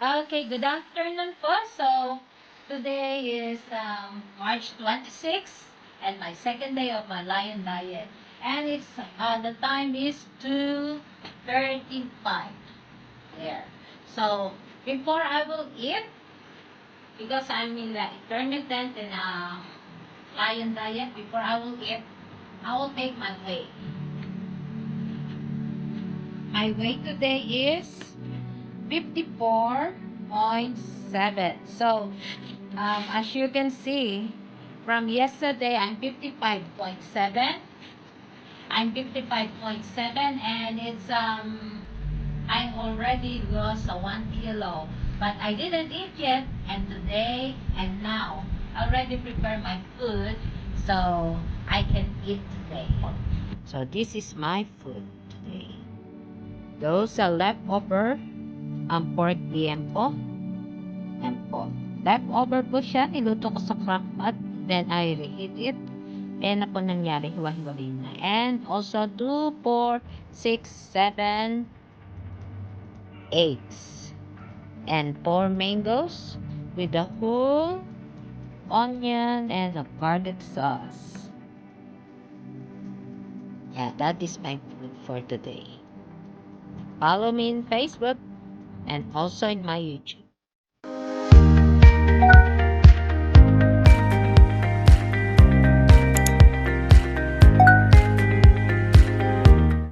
Okay, good afternoon po. So, today is March 26 and my second day of my lion diet. And the time is 2:35 there. So, before I will eat, because I'm in the intermittent and lion diet, before I will eat, I will take my weight. My weight today is 54.7. So, as you can see, from yesterday, I'm 55.7. I'm 55.7 and I already lost 1 kilo. But I didn't eat yet. And today and now, I already prepare my food so I can eat today. So, this is my food today. Those are leftover pork BM po. Yan po. Leftover po siya. Niluto ko sa crock pot. Then, I reheat it. Ayan na po nangyari. Hiwa-hiwalay na. And also, 2, 4, 6, 7 eggs. And 4 mangoes with the whole onion and the garlic sauce. Yeah, that is my food for today. Follow me in Facebook and also in my YouTube.